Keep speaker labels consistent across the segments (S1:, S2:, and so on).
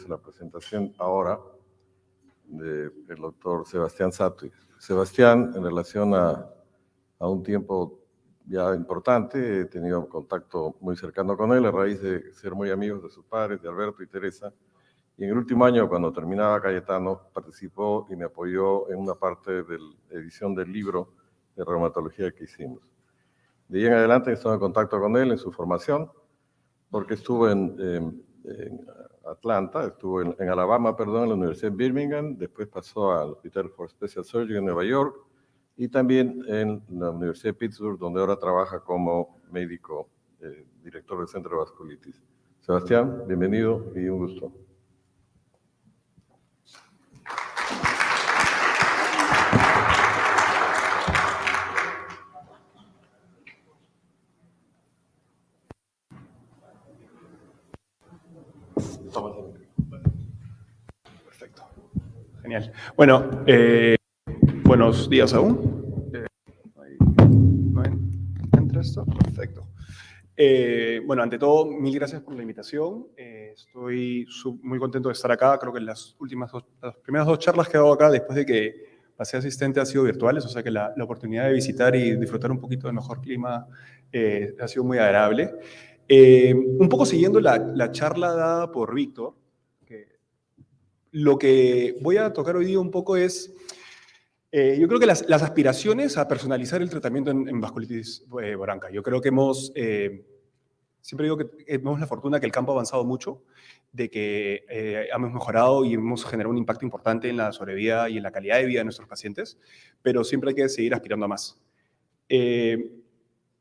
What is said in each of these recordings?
S1: hizo la presentación ahora del doctor Sebastián Sattui. Sebastián, en relación a un tiempo ya importante, he tenido contacto muy cercano con él a raíz de ser muy amigos de sus padres, de Alberto y Teresa. Y en el último año, cuando terminaba Cayetano, participó y me apoyó en una parte de la edición del libro de reumatología que hicimos. De ahí en adelante he estado en contacto con él en su formación, porque estuvo en Atlanta, estuvo en Alabama, perdón, en la Universidad de Birmingham, después pasó al Hospital for Special Surgery en Nueva York, y también en la Universidad de Pittsburgh, donde ahora trabaja como médico, director del Centro de Vasculitis. Sebastián, bienvenido y un gusto.
S2: Perfecto. Genial. Bueno, buenos días aún. ¿No entra esto? Perfecto. Bueno, ante todo, mil gracias por la invitación. Estoy muy contento de estar acá. Creo que las primeras dos charlas que he dado acá, después de que pasé asistente, han sido virtuales, o sea que la oportunidad de visitar y disfrutar un poquito del mejor clima ha sido muy agradable. Un poco siguiendo la charla dada por Víctor, lo que voy a tocar hoy día un poco es, yo creo que las aspiraciones a personalizar el tratamiento en vasculitis boranca. Yo creo que siempre digo que tenemos la fortuna que el campo ha avanzado mucho, de que hemos mejorado y hemos generado un impacto importante en la sobrevida y en la calidad de vida de nuestros pacientes, pero siempre hay que seguir aspirando a más.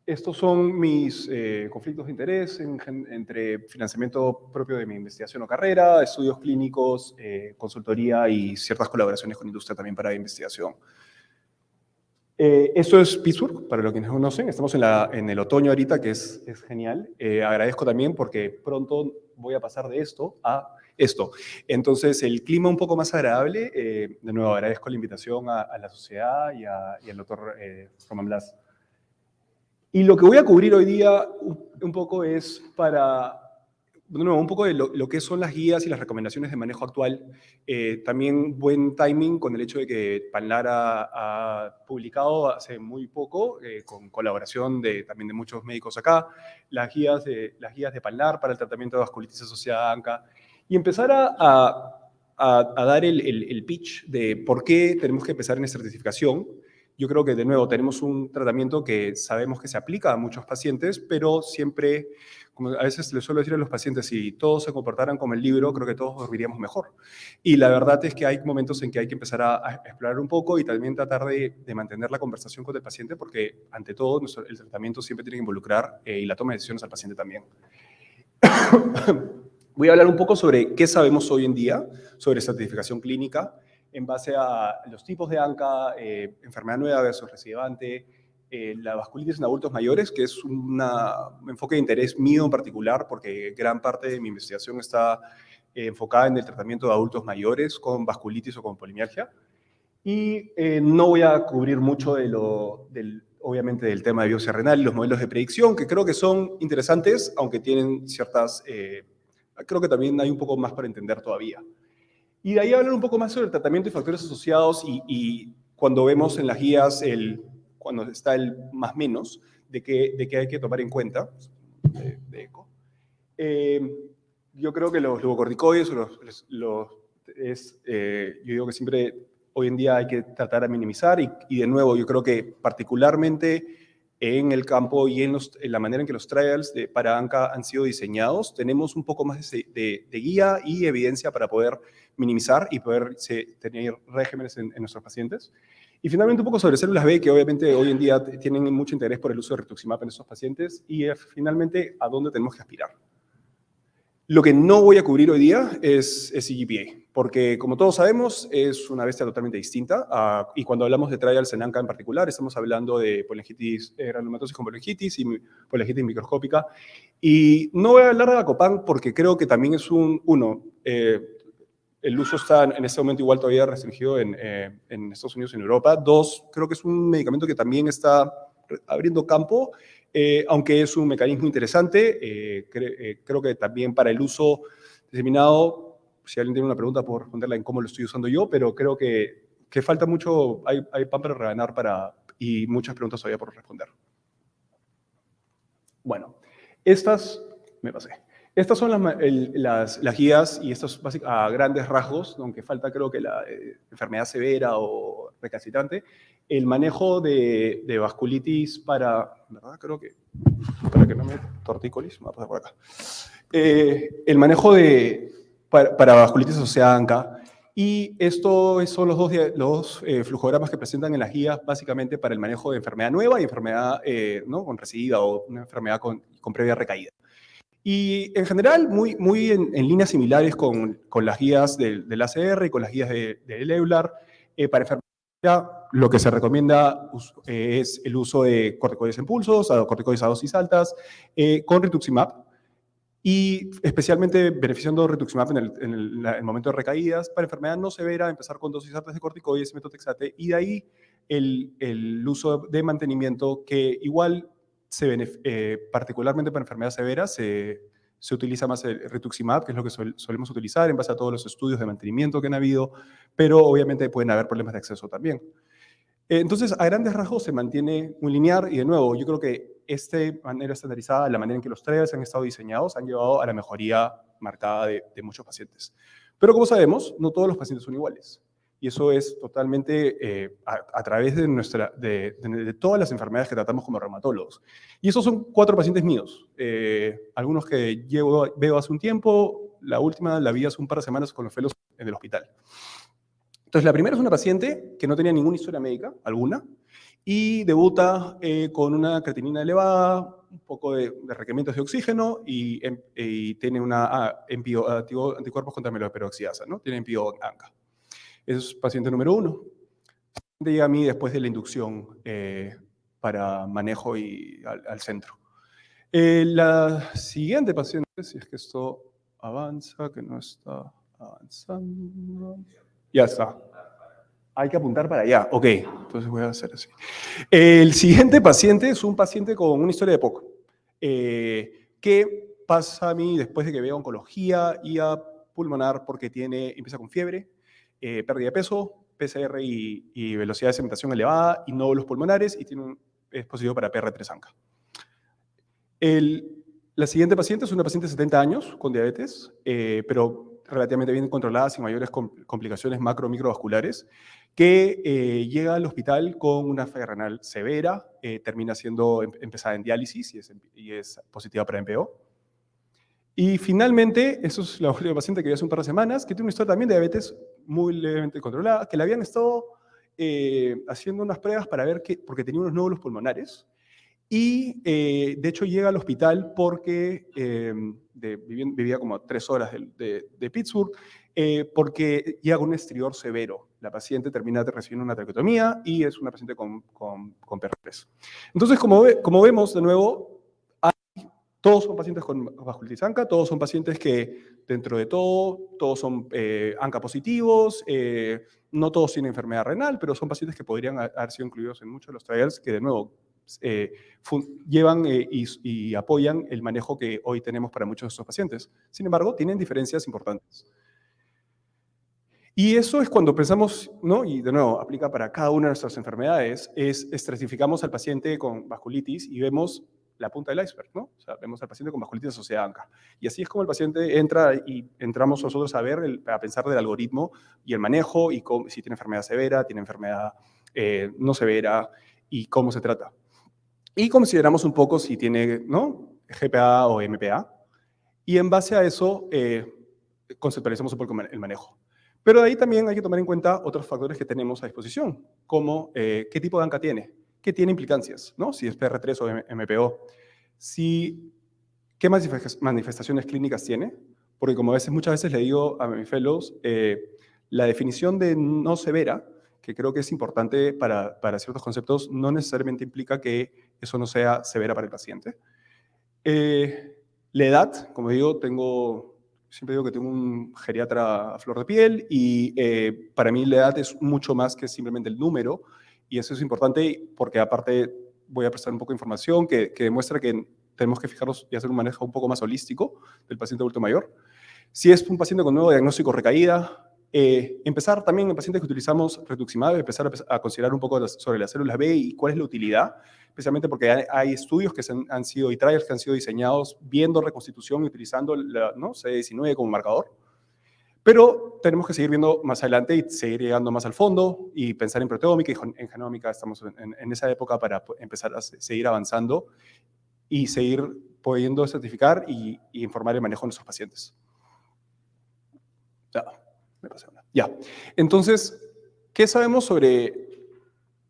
S2: Estos son mis conflictos de interés entre financiamiento propio de mi investigación o carrera, estudios clínicos, consultoría y ciertas colaboraciones con industria también para investigación. Esto es Pittsburgh, para los que no conocen. Estamos en el otoño ahorita, que es genial. Agradezco también porque pronto voy a pasar de esto a esto. Entonces, el clima un poco más agradable. De nuevo, agradezco la invitación a la sociedad y al doctor Román Blas. Y lo que voy a cubrir hoy día un poco es un poco de lo que son las guías y las recomendaciones de manejo actual. También buen timing con el hecho de que PANLAR ha publicado hace muy poco, con colaboración también de muchos médicos acá, las guías de PANLAR para el tratamiento de vasculitis asociada a ANCA, y empezar a dar el pitch de por qué tenemos que empezar en estratificación. Yo creo que, de nuevo, tenemos un tratamiento que sabemos que se aplica a muchos pacientes, pero siempre, como a veces les suelo decir a los pacientes, si todos se comportaran como el libro, creo que todos dormiríamos mejor. Y la verdad es que hay momentos en que hay que empezar a explorar un poco y también tratar de mantener la conversación con el paciente, porque, ante todo, el tratamiento siempre tiene que involucrar y la toma de decisiones al paciente también. Voy a hablar un poco sobre qué sabemos hoy en día sobre estratificación clínica, en base a los tipos de ANCA, enfermedad nueva versus recidivante, la vasculitis en adultos mayores, que es un enfoque de interés mío en particular, porque gran parte de mi investigación está enfocada en el tratamiento de adultos mayores con vasculitis o con polimialgia. Y no voy a cubrir mucho obviamente, del tema de biopsia renal y los modelos de predicción, que creo que son interesantes, aunque tienen ciertas... creo que también hay un poco más para entender todavía. Y de ahí hablar un poco más sobre el tratamiento y factores asociados y cuando vemos en las guías, cuando está el más menos, de qué hay que tomar en cuenta. De eco. Yo creo que los glucocorticoides, yo digo que siempre hoy en día hay que tratar de minimizar y de nuevo yo creo que particularmente en el campo y en la manera en que los trials para ANCA han sido diseñados, tenemos un poco más de guía y evidencia para poder minimizar y poder tener regímenes en nuestros pacientes. Y finalmente un poco sobre células B, que obviamente hoy en día tienen mucho interés por el uso de rituximab en estos pacientes, y finalmente a dónde tenemos que aspirar. Lo que no voy a cubrir hoy día es CGPA, porque como todos sabemos es una bestia totalmente distinta, y cuando hablamos de trials en ANCA en particular, estamos hablando de polingitis, granulomatosis con polingitis y polingitis microscópica, y no voy a hablar de Acopan porque creo que también es el uso está en este momento igual todavía restringido en Estados Unidos y en Europa. Dos, creo que es un medicamento que también está abriendo campo, aunque es un mecanismo interesante. Creo que también para el uso diseminado si alguien tiene una pregunta, puedo responderla en cómo lo estoy usando yo, pero creo que falta mucho, hay pan para reganar y muchas preguntas todavía por responder. Bueno, me pasé. Estas son las guías y estos a grandes rasgos, aunque falta creo que la enfermedad severa o recalcitrante, el manejo de vasculitis ¿verdad? Creo que, para que no me tortícolis, me voy a pasar por acá. El manejo para vasculitis asociada a ANCA. Y estos son los dos flujogramas que presentan en las guías básicamente para el manejo de enfermedad nueva y enfermedad ¿no? con recidiva o una enfermedad con previa recaída. Y en general, muy en líneas similares con las guías del ACR y con las guías del EULAR. Para enfermedad, lo que se recomienda es el uso de corticoides en pulsos, corticoides a dosis altas, con rituximab, y especialmente beneficiando rituximab en el momento de recaídas. Para enfermedad no severa, empezar con dosis altas de corticoides y metotrexate, y de ahí el uso de mantenimiento que igual particularmente para enfermedad severa se utiliza más el rituximab, que es lo que solemos utilizar en base a todos los estudios de mantenimiento que han habido, pero obviamente pueden haber problemas de acceso también. Entonces, a grandes rasgos se mantiene muy lineal y de nuevo, yo creo que esta manera estandarizada, la manera en que los trials han estado diseñados, han llevado a la mejoría marcada de muchos pacientes. Pero como sabemos, no todos los pacientes son iguales. Y eso es totalmente a través de todas las enfermedades que tratamos como reumatólogos. Y esos son 4 pacientes míos. Algunos que veo hace un tiempo, la última la vi hace un par de semanas con los fellows en el hospital. Entonces, la primera es una paciente que no tenía ninguna historia médica, alguna, y debuta con una creatinina elevada, un poco de requerimientos de oxígeno y tiene anticuerpos contra amiloperoxidasa, ¿no? Tiene MPO ANCA. Es paciente número 1. Llega a mí después de la inducción para manejo al centro. La siguiente paciente, si es que esto avanza, que no está avanzando. Ya está. Hay que apuntar para allá. Ok, entonces voy a hacer así. El siguiente paciente es un paciente con una historia de POC, que pasa a mí después de que vea oncología y a pulmonar porque empieza con fiebre, pérdida de peso, PCR y velocidad de sedimentación elevada y nódulos pulmonares y es positivo para PR3 ANCA. La siguiente paciente es una paciente de 70 años con diabetes, pero relativamente bien controlada, sin mayores complicaciones macro-microvasculares, que llega al hospital con una falla renal severa, termina siendo empezada en diálisis y es positiva para MPO. Y finalmente, eso es la última paciente que vi hace un par de semanas, que tiene una historia también de diabetes muy levemente controlada, que le habían estado haciendo unas pruebas para ver porque tenía unos nódulos pulmonares. Y de hecho llega al hospital porque vivía como a 3 horas de Pittsburgh, porque llega con un estridor severo. La paciente termina recibiendo una traqueotomía y es una paciente con PR3. Entonces, como vemos, de nuevo, todos son pacientes con vasculitis ANCA, todos son pacientes que, dentro de todo, todos son ANCA positivos, no todos tienen enfermedad renal, pero son pacientes que podrían haber sido incluidos en muchos de los trials que, de nuevo, llevan y apoyan el manejo que hoy tenemos para muchos de estos pacientes. Sin embargo, tienen diferencias importantes. Y eso es cuando pensamos, ¿no? Y de nuevo, aplica para cada una de nuestras enfermedades, estratificamos al paciente con vasculitis y vemos la punta del iceberg, ¿no? O sea, vemos al paciente con vasculitis asociada a ANCA. Y así es como el paciente entra y entramos nosotros a pensar del algoritmo y el manejo y si tiene enfermedad severa, tiene enfermedad no severa y cómo se trata. Y consideramos un poco si tiene, ¿no? GPA o MPA. Y en base a eso, conceptualizamos un poco el manejo. Pero de ahí también hay que tomar en cuenta otros factores que tenemos a disposición, como qué tipo de ANCA tiene, qué tiene implicancias, ¿no? Si es PR3 o MPO, qué manifestaciones clínicas tiene, porque como muchas veces le digo a mis fellows, la definición de no severa, que creo que es importante para ciertos conceptos, no necesariamente implica que eso no sea severa para el paciente. La edad, como digo, siempre digo que tengo un geriatra a flor de piel y para mí la edad es mucho más que simplemente el número y eso es importante porque aparte voy a prestar un poco de información que demuestra que tenemos que fijarnos y hacer un manejo un poco más holístico del paciente adulto mayor. Si es un paciente con nuevo diagnóstico recaída, empezar también en pacientes que utilizamos rituximab, empezar a considerar un poco sobre las células B y cuál es la utilidad, especialmente porque hay estudios que han sido, y trials que han sido diseñados viendo reconstitución y utilizando CD19 como marcador. Pero tenemos que seguir viendo más adelante y seguir llegando más al fondo y pensar en proteómica y en genómica. Estamos en esa época para empezar a seguir avanzando y seguir pudiendo certificar y informar el manejo de nuestros pacientes. Me pasé una. Ya. Entonces, ¿qué sabemos sobre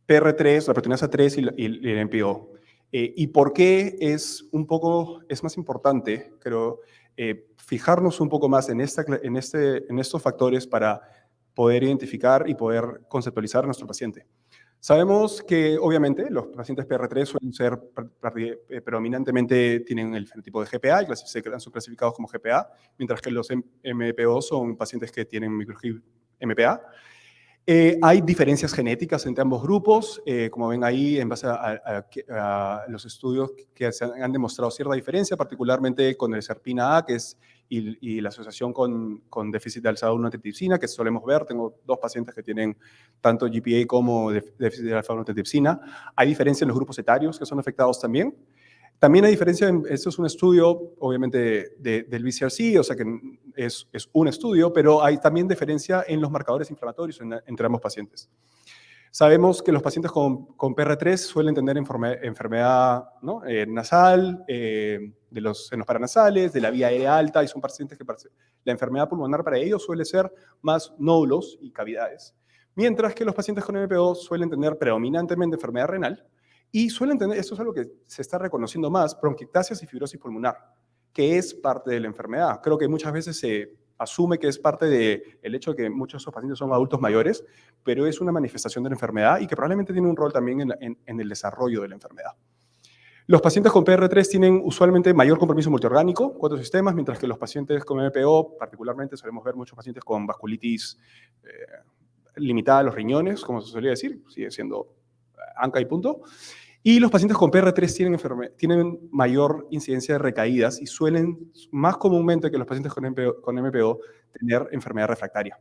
S2: PR3, la proteinasa 3 y el MPO? ¿Y por qué es más importante, creo, fijarnos un poco más en estos factores para poder identificar y poder conceptualizar a nuestro paciente? Sabemos que, obviamente, los pacientes PR3 suelen ser predominantemente, tienen el fenotipo de GPA y son clasificados como GPA, mientras que los MPO son pacientes que tienen microGIP MPA. Hay diferencias genéticas entre ambos grupos, como ven ahí, en base a los estudios que han demostrado cierta diferencia, particularmente con el SERPINA-A, que es y la asociación con déficit de alfa-1 antitrypsina, que solemos ver. Tengo 2 pacientes que tienen tanto GPA como déficit de alfa-1 antitrypsina. Hay diferencia en los grupos etarios que son afectados también. También hay diferencia, esto es un estudio, obviamente, del BCRC, o sea que es un estudio, pero hay también diferencia en los marcadores inflamatorios entre ambos pacientes. Sabemos que los pacientes con PR3 suelen tener enfermedad, ¿no? Nasal, de los senos paranasales, de la vía aérea alta, y son pacientes que la enfermedad pulmonar para ellos suele ser más nódulos y cavidades. Mientras que los pacientes con MPO suelen tener predominantemente enfermedad renal, y suelen tener, esto es algo que se está reconociendo más, bronquiectasias y fibrosis pulmonar, que es parte de la enfermedad. Creo que muchas veces se asume que es parte del hecho de que muchos de esos pacientes son adultos mayores, pero es una manifestación de la enfermedad y que probablemente tiene un rol también en el desarrollo de la enfermedad. Los pacientes con PR3 tienen usualmente mayor compromiso multiorgánico, 4 sistemas, mientras que los pacientes con MPO, particularmente solemos ver muchos pacientes con vasculitis limitada a los riñones, como se solía decir, sigue siendo ANCA y punto. Y los pacientes con PR3 tienen mayor incidencia de recaídas y suelen, más comúnmente que los pacientes con MPO, tener enfermedad refractaria.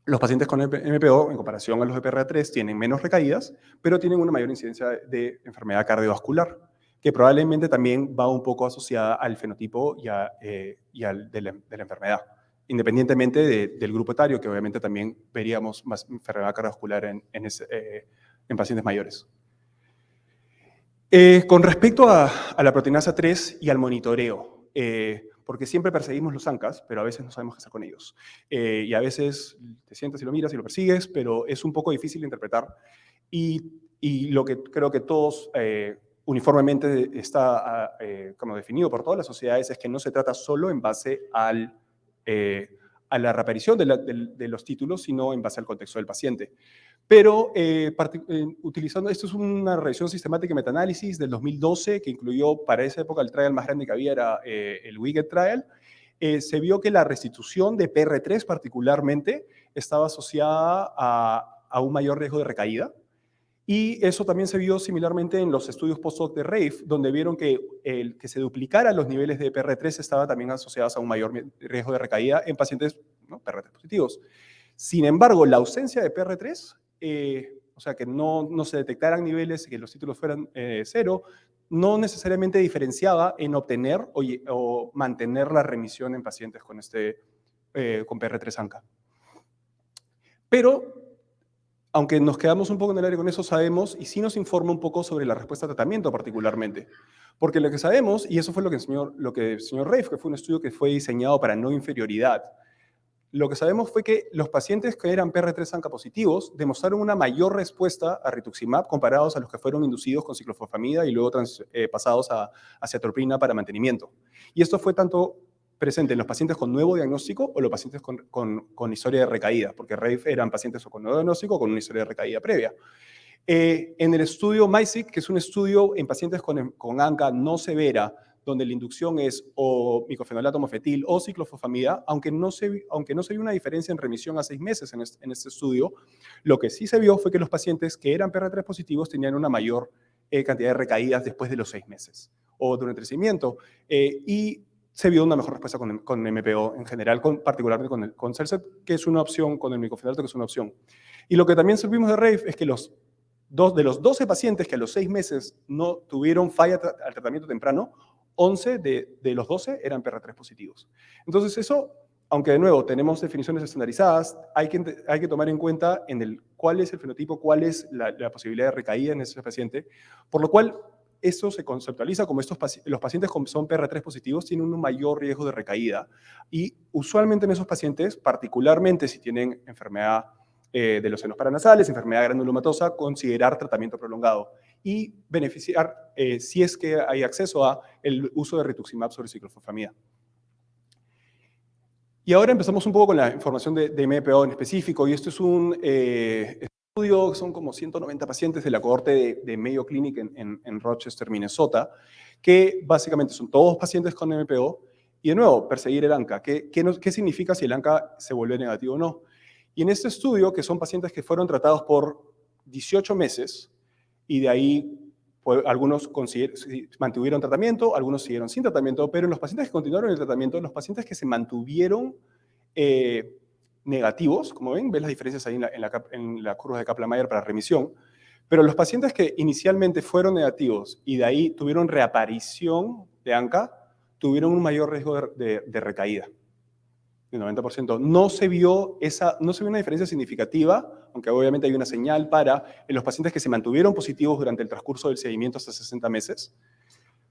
S2: Los pacientes con MPO, en comparación a los de PR3, tienen menos recaídas, pero tienen una mayor incidencia de enfermedad cardiovascular, que probablemente también va un poco asociada al fenotipo y de la enfermedad, independientemente del grupo etario, que obviamente también veríamos más enfermedad cardiovascular en pacientes mayores. Con respecto a la proteinasa 3 y al monitoreo, porque siempre perseguimos los ANCAs, pero a veces no sabemos qué hacer con ellos. Y a veces te sientas y lo miras y lo persigues, pero es un poco difícil de interpretar. Y lo que creo que todos uniformemente está como definido por todas las sociedades es que no se trata solo en base a la reaparición de los títulos, sino en base al contexto del paciente. Pero utilizando, esto es una revisión sistemática y metaanálisis del 2012 que incluyó, para esa época, el trial más grande que había era el WIGET trial. Se vio que la restitución de PR3 particularmente estaba asociada a un mayor riesgo de recaída. Y eso también se vio similarmente en los estudios post-hoc de RAFE, donde vieron que el que se duplicara los niveles de PR3 estaban también asociados a un mayor riesgo de recaída en pacientes, ¿no?, PR3 positivos. Sin embargo, la ausencia de PR3, o sea, que no se detectaran niveles, que los títulos fueran 0, no necesariamente diferenciaba en obtener o mantener la remisión en pacientes con PR3 ANCA. Pero, aunque nos quedamos un poco en el aire con eso, sabemos, y sí nos informa un poco sobre la respuesta a tratamiento particularmente. Porque lo que sabemos, y eso fue lo que el señor Rafe, que fue un estudio que fue diseñado para no inferioridad, lo que sabemos fue que los pacientes que eran PR3 ANCA positivos demostraron una mayor respuesta a rituximab comparados a los que fueron inducidos con ciclofosfamida y luego pasados a cetropina para mantenimiento. Y esto fue tanto presente en los pacientes con nuevo diagnóstico o los pacientes con historia de recaída, porque RAFE eran pacientes con nuevo diagnóstico o con una historia de recaída previa. En el estudio MISIC, que es un estudio en pacientes con ANCA no severa, donde la inducción es o micofenolato mofetil o ciclofosfamida, aunque no se vio una diferencia en remisión a 6 meses en este estudio, lo que sí se vio fue que los pacientes que eran PR3 positivos tenían una mayor cantidad de recaídas después de los 6 meses o durante el seguimiento. Y se vio una mejor respuesta con MPO en general, particularmente con CELSET, que es una opción, con el micofenolato, que es una opción. Y lo que también supimos de RAVE es que de los 12 pacientes que a los 6 meses no tuvieron falla al tratamiento temprano, 11 de los 12 eran PR3 positivos. Entonces eso, aunque de nuevo tenemos definiciones estandarizadas, hay que tomar en cuenta cuál es el fenotipo, cuál es la posibilidad de recaída en ese paciente, por lo cual esto se conceptualiza como los pacientes que son PR3 positivos tienen un mayor riesgo de recaída. Y usualmente en esos pacientes, particularmente si tienen enfermedad de los senos paranasales, enfermedad granulomatosa, considerar tratamiento prolongado y beneficiar, si es que hay acceso a el uso de rituximab sobre ciclofosfamida. Y ahora empezamos un poco con la información de MPO en específico, y esto es un estudio, son como 190 pacientes de la cohorte de Mayo Clinic en Rochester, Minnesota, que básicamente son todos pacientes con MPO, y de nuevo, perseguir el ANCA. ¿Qué significa si el ANCA se vuelve negativo o no? Y en este estudio, que son pacientes que fueron tratados por 18 meses, y de ahí algunos mantuvieron tratamiento, algunos siguieron sin tratamiento, pero en los pacientes que continuaron el tratamiento, los pacientes que se mantuvieron negativos, como ven las diferencias ahí en la curva de Kaplan-Meier para remisión, pero los pacientes que inicialmente fueron negativos y de ahí tuvieron reaparición de ANCA, tuvieron un mayor riesgo de recaída, del 90%. No se vio una diferencia significativa, aunque obviamente hay una señal en los pacientes que se mantuvieron positivos durante el transcurso del seguimiento hasta 60 meses,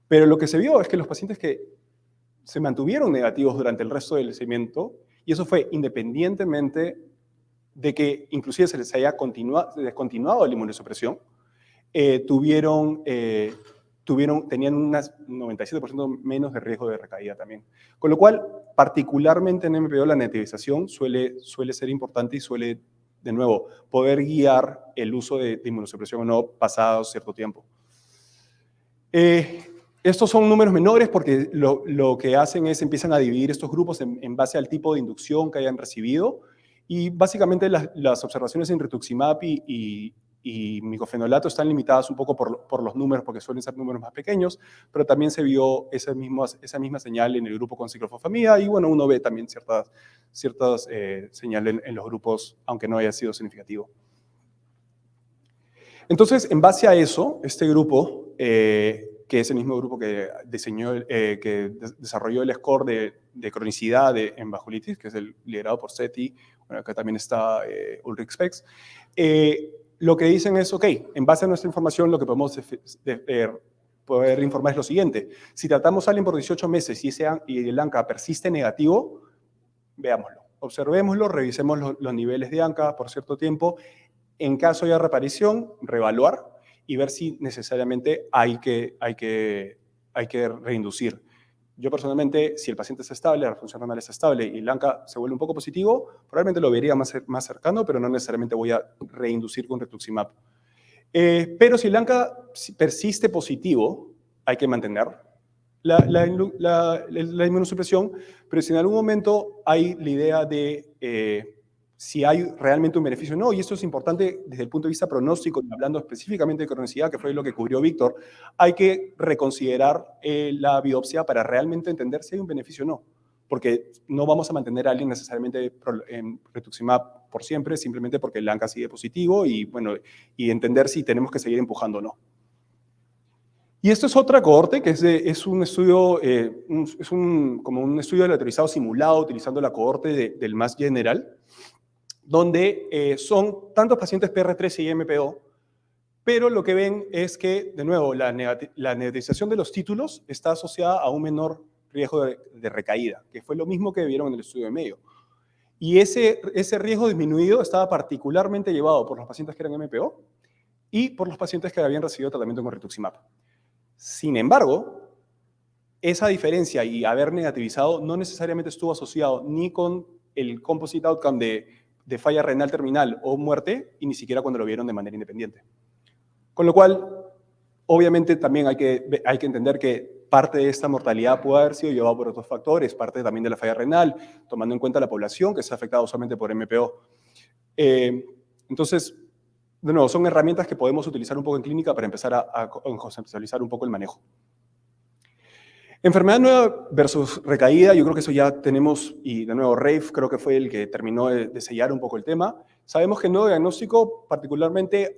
S2: pero lo que se vio es que los pacientes que se mantuvieron negativos durante el resto del seguimiento, y eso fue independientemente de que inclusive se les haya descontinuado la inmunosupresión, tenían un 97% menos de riesgo de recaída también. Con lo cual, particularmente en MPO, la negativización suele ser importante y suele, de nuevo, poder guiar el uso de inmunosupresión o no pasado cierto tiempo. Estos son números menores porque lo que hacen es empiezan a dividir estos grupos en base al tipo de inducción que hayan recibido, y básicamente las observaciones en rituximab y micofenolato están limitadas un poco por los números, porque suelen ser números más pequeños, pero también se vio esa misma señal en el grupo con ciclofosfamida, y bueno, uno ve también ciertas señales en los grupos, aunque no haya sido significativo. Entonces, en base a eso, este grupo, que es el mismo grupo que desarrolló el score de cronicidad en vasculitis, que es el liderado por SETI, bueno, acá también está Ulrich Spex, lo que dicen es, ok, en base a nuestra información, lo que podemos poder informar es lo siguiente: si tratamos a alguien por 18 meses y el ANCA persiste negativo, veámoslo, observémoslo, revisemos los niveles de ANCA por cierto tiempo. En caso de reaparición, reevaluar y ver si necesariamente hay que reinducir. Yo personalmente, si el paciente está estable, la función renal está estable y el ANCA se vuelve un poco positivo, probablemente lo vería más cercano, pero no necesariamente voy a reinducir con rituximab. Pero si el ANCA persiste positivo, hay que mantener la inmunosupresión, pero si en algún momento hay la idea de si hay realmente un beneficio o no, y esto es importante desde el punto de vista pronóstico, hablando específicamente de cronicidad, que fue lo que cubrió Víctor, hay que reconsiderar la biopsia para realmente entender si hay un beneficio o no, porque no vamos a mantener a alguien necesariamente en rituximab por siempre, simplemente porque el ANCA sigue positivo, y bueno, y entender si tenemos que seguir empujando o no. Y esto es otra cohorte, que es un estudio, como un estudio aleatorizado simulado utilizando la cohorte del Mass General, donde son tantos pacientes PR3 y MPO, pero lo que ven es que, de nuevo, la negativización de los títulos está asociada a un menor riesgo de recaída, que fue lo mismo que vieron en el estudio de Mayo. Y ese riesgo disminuido estaba particularmente llevado por los pacientes que eran MPO y por los pacientes que habían recibido tratamiento con rituximab. Sin embargo, esa diferencia y haber negativizado no necesariamente estuvo asociado ni con el composite outcome de falla renal terminal o muerte, y ni siquiera cuando lo vieron de manera independiente. Con lo cual, obviamente también hay que entender que parte de esta mortalidad puede haber sido llevada por otros factores, parte también de la falla renal, tomando en cuenta la población que se ha afectado usualmente por MPO. Entonces, de nuevo, son herramientas que podemos utilizar un poco en clínica para empezar a conceptualizar un poco el manejo. Enfermedad nueva versus recaída, yo creo que eso ya tenemos, y de nuevo, Rafe creo que fue el que terminó de sellar un poco el tema. Sabemos que el nuevo diagnóstico, particularmente,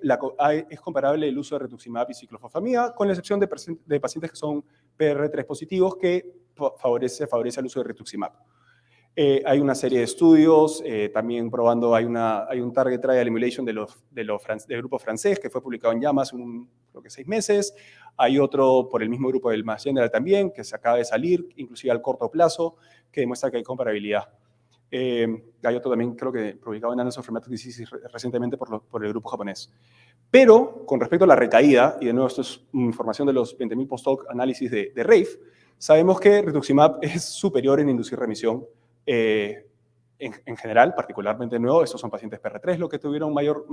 S2: es comparable el uso de rituximab y ciclofosfamida, con la excepción de pacientes que son PR3 positivos, que favorece el uso de rituximab. Hay una serie de estudios, también probando, hay un Target Trial Emulation del grupo francés que fue publicado en JAMA hace creo que 6 meses. Hay otro por el mismo grupo del Mass General también, que se acaba de salir, inclusive al corto plazo, que demuestra que hay comparabilidad. Hay otro también, creo que publicado en Annals of Rheumatic Disease recientemente por el grupo japonés. Pero, con respecto a la recaída, y de nuevo esto es información de los 20.000 post-hoc análisis de Rafe, sabemos que rituximab es superior en inducir remisión en general, particularmente de nuevo, estos son pacientes PR3 los que tuvieron mayor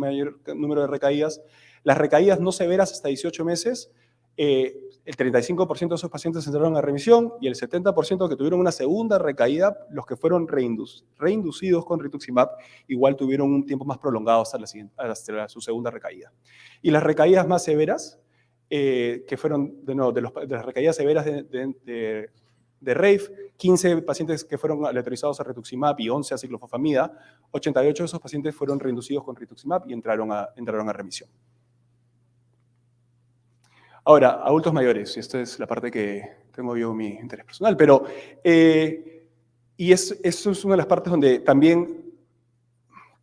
S2: número de recaídas. Las recaídas no severas hasta 18 meses, el 35% de esos pacientes entraron a remisión y el 70% que tuvieron una segunda recaída, los que fueron reinducidos con rituximab, igual tuvieron un tiempo más prolongado hasta su segunda recaída. Y las recaídas más severas, que fueron, de nuevo, de las recaídas severas de Rafe, 15 pacientes que fueron aleatorizados a rituximab y 11 a ciclofosfamida, 88 de esos pacientes fueron reinducidos con rituximab y entraron a remisión. Ahora, adultos mayores, y esta es la parte que tengo yo mi interés personal, pero, y eso es una de las partes donde también,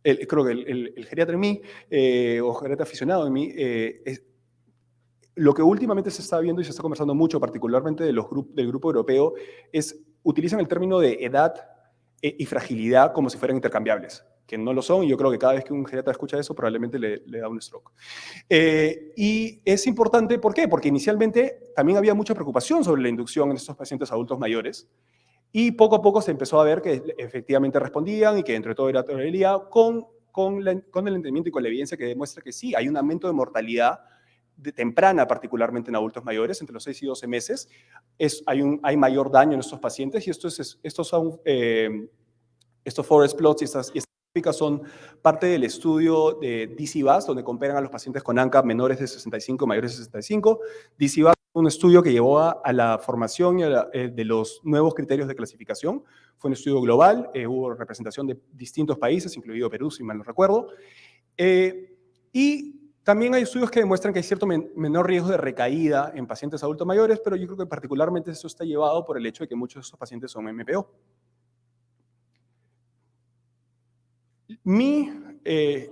S2: creo que el geriatra en mí, o geriatra aficionado en mí, lo que últimamente se está viendo y se está conversando mucho, particularmente del grupo europeo, utilizan el término de edad y fragilidad como si fueran intercambiables, que no lo son, y yo creo que cada vez que un geriatra escucha eso probablemente le da un stroke. Y es importante, ¿por qué? Porque inicialmente también había mucha preocupación sobre la inducción en estos pacientes adultos mayores, y poco a poco se empezó a ver que efectivamente respondían y que entre todo era tolerancia con el entendimiento y con la evidencia que demuestra que sí, hay un aumento de mortalidad temprana, particularmente en adultos mayores, entre los 6 y 12 meses, hay mayor daño en estos pacientes, y estos forest plots y estas gráficas son parte del estudio de DCVAS, donde comparan a los pacientes con ANCA menores de 65, mayores de 65. DCVAS es un estudio que llevó a la formación de los nuevos criterios de clasificación. Fue un estudio global, hubo representación de distintos países, incluido Perú, si mal no recuerdo. Y también hay estudios que demuestran que hay cierto menor riesgo de recaída en pacientes adultos mayores, pero yo creo que particularmente eso está llevado por el hecho de que muchos de estos pacientes son MPO. Mi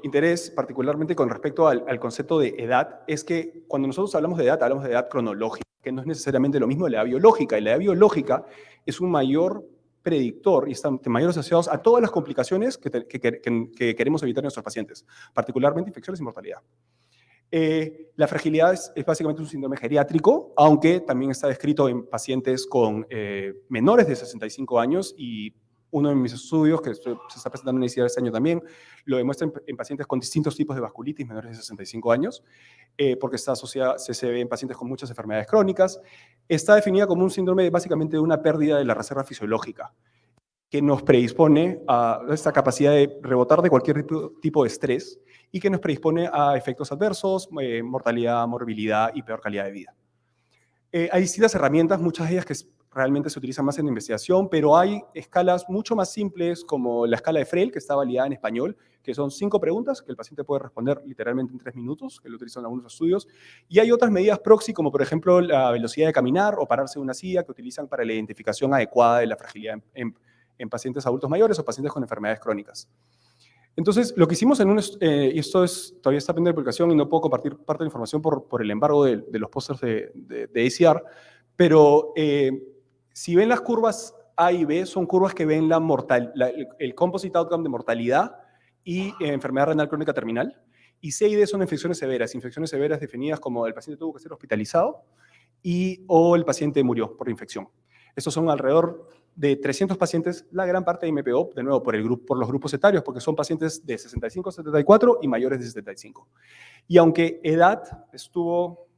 S2: interés, particularmente con respecto al concepto de edad, es que cuando nosotros hablamos de edad cronológica, que no es necesariamente lo mismo de la edad biológica. Y la edad biológica es un mayor predictor y están mayor asociados a todas las complicaciones que queremos evitar en nuestros pacientes, particularmente infecciones y mortalidad. La fragilidad es básicamente un síndrome geriátrico, aunque también está descrito en pacientes con menores de 65 años, y uno de mis estudios, que se está presentando en la universidad este año también, lo demuestra en pacientes con distintos tipos de vasculitis menores de 65 años, porque está asociada, se ve en pacientes con muchas enfermedades crónicas. Está definida como un síndrome básicamente de una pérdida de la reserva fisiológica, que nos predispone a esta capacidad de rebotar de cualquier tipo de estrés y que nos predispone a efectos adversos, mortalidad, morbilidad y peor calidad de vida. Hay distintas herramientas, muchas de ellas que realmente se utilizan más en investigación, pero hay escalas mucho más simples como la escala de Frail, que está validada en español, que son 5 preguntas que el paciente puede responder literalmente en 3 minutos, que lo utilizan en algunos estudios. Y hay otras medidas proxy, como por ejemplo la velocidad de caminar o pararse de una silla, que utilizan para la identificación adecuada de la fragilidad en pacientes adultos mayores o pacientes con enfermedades crónicas. Entonces, lo que hicimos y esto todavía está pendiente de publicación y no puedo compartir parte de la información por el embargo de los pósters de ACR, pero si ven las curvas A y B, son curvas que ven el composite outcome de mortalidad y enfermedad renal crónica terminal, y C y D son infecciones severas definidas como el paciente tuvo que ser hospitalizado o el paciente murió por infección. Estos son alrededor de 300 pacientes, la gran parte de MPO, de nuevo, por los grupos etarios, porque son pacientes de 65 a 74 y mayores de 75. Y aunque edad tuvo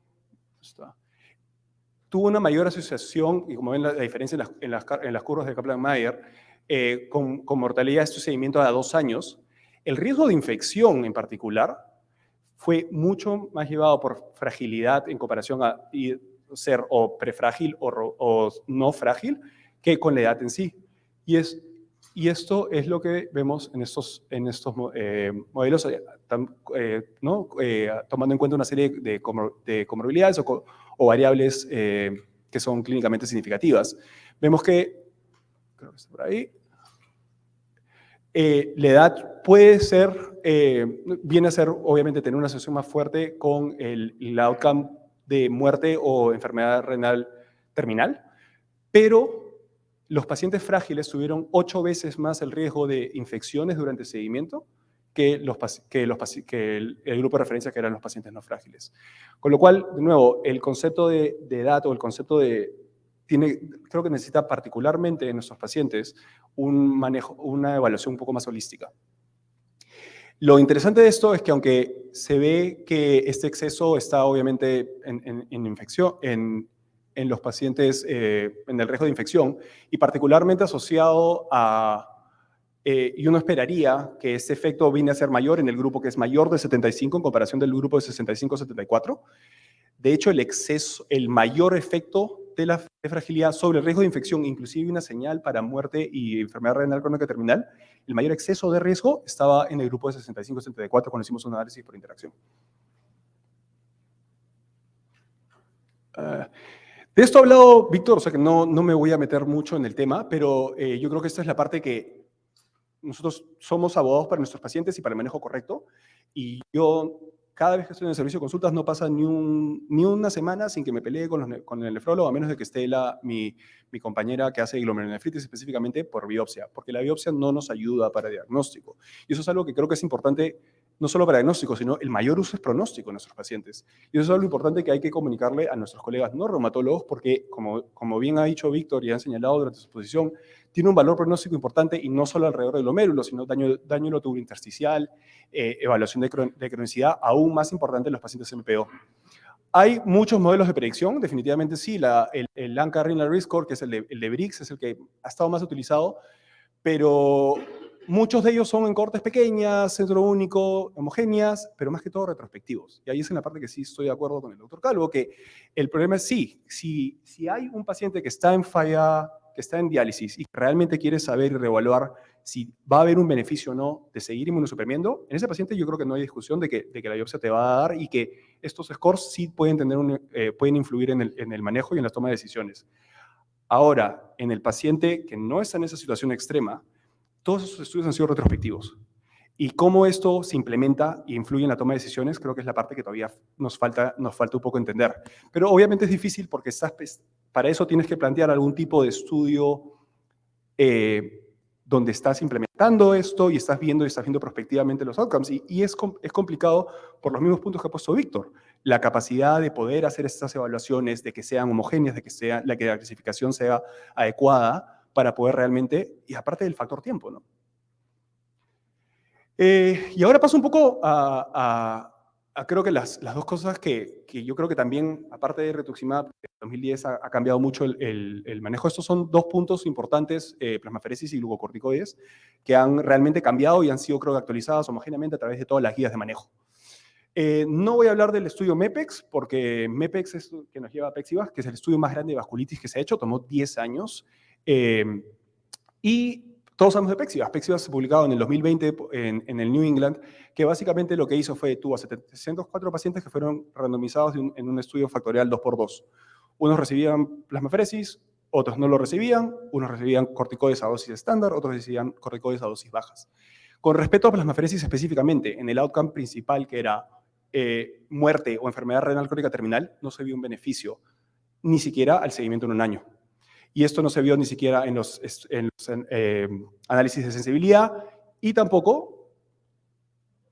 S2: una mayor asociación, y como ven la diferencia en las curvas de Kaplan-Meier, con mortalidad de seguimiento a 2 años, el riesgo de infección en particular fue mucho más llevado por fragilidad en comparación ser o prefrágil o no frágil que con la edad en sí. Y esto es lo que vemos en estos modelos, tomando en cuenta una serie de comorbilidades o variables que son clínicamente significativas. Vemos que, creo que está por ahí, la edad puede ser, viene a ser obviamente tener una asociación más fuerte con el outcome de muerte o enfermedad renal terminal, pero los pacientes frágiles tuvieron 8 veces más el riesgo de infecciones durante el seguimiento que el grupo de referencia, que eran los pacientes no frágiles. Con lo cual, de nuevo, el concepto de edad o el concepto creo que necesita particularmente en nuestros pacientes una evaluación un poco más holística. Lo interesante de esto es que aunque se ve que este exceso está obviamente en infección, en los pacientes en el riesgo de infección y particularmente asociado y uno esperaría que este efecto viene a ser mayor en el grupo que es mayor de 75 en comparación del grupo de 65-74. De hecho, el mayor efecto de la fragilidad sobre el riesgo de infección, inclusive una señal para muerte y enfermedad renal crónica terminal, el mayor exceso de riesgo estaba en el grupo de 65-74 cuando hicimos un análisis por interacción. De esto ha hablado Víctor, o sea que no me voy a meter mucho en el tema, pero yo creo que esta es la parte que nosotros somos abogados para nuestros pacientes y para el manejo correcto, y yo cada vez que estoy en el servicio de consultas no pasa ni una semana sin que me pelee con el nefrólogo, a menos de que esté mi compañera que hace glomerulonefritis específicamente por biopsia, porque la biopsia no nos ayuda para diagnóstico. Y eso es algo que creo que es importante, no solo para diagnóstico, sino el mayor uso es pronóstico en nuestros pacientes. Y eso es algo importante que hay que comunicarle a nuestros colegas no reumatólogos, porque como bien ha dicho Víctor y han señalado durante su exposición, tiene un valor pronóstico importante y no solo alrededor del glomérulo, sino daño en lo tubular intersticial, evaluación de cronicidad, aún más importante en los pacientes MPO. Hay muchos modelos de predicción, definitivamente sí, el ANCA Renal Risk Score, que es el de BRICS, es el que ha estado más utilizado, pero muchos de ellos son en cohortes pequeñas, centro único, homogéneas, pero más que todo retrospectivos. Y ahí es en la parte que sí estoy de acuerdo con el doctor Calvo, que el problema es si hay un paciente que está en falla, que está en diálisis y realmente quiere saber y reevaluar si va a haber un beneficio o no de seguir inmunosuprimiendo, en ese paciente yo creo que no hay discusión de que la biopsia te va a dar y que estos scores sí pueden influir en el manejo y en la toma de decisiones. Ahora, en el paciente que no está en esa situación extrema, todos esos estudios han sido retrospectivos. Y cómo esto se implementa e influye en la toma de decisiones, creo que es la parte que todavía nos falta un poco entender. Pero obviamente es difícil porque para eso tienes que plantear algún tipo de estudio donde estás implementando esto y estás viendo prospectivamente los outcomes. Y es complicado por los mismos puntos que ha puesto Víctor. La capacidad de poder hacer estas evaluaciones, de que sean homogéneas, de que la clasificación sea adecuada para poder realmente, y aparte del factor tiempo, ¿no? Y ahora paso un poco a creo que las dos cosas que yo creo que también, aparte de rituximab, en 2010 ha cambiado mucho el manejo. Estos son dos puntos importantes, plasmaferesis y glucocorticoides, que han realmente cambiado y han sido, creo que, actualizadas homogéneamente a través de todas las guías de manejo. No voy a hablar del estudio MEPEX, porque MEPEX es que nos lleva a PEXIVAS, que es el estudio más grande de vasculitis que se ha hecho, tomó 10 años. Y todos sabemos de PEXIVAS. PEXIVAS se publicado en el 2020 en el New England, que básicamente lo que hizo fue, tuvo a 704 pacientes que fueron randomizados en un estudio factorial 2x2. Unos recibían plasmaferesis, otros no lo recibían, unos recibían corticoides a dosis estándar, otros recibían corticoides a dosis bajas. Con respecto a plasmaferesis específicamente, en el outcome principal que era muerte o enfermedad renal crónica terminal, no se vio un beneficio, ni siquiera al seguimiento en un año. Y esto no se vio ni siquiera en los análisis de sensibilidad y tampoco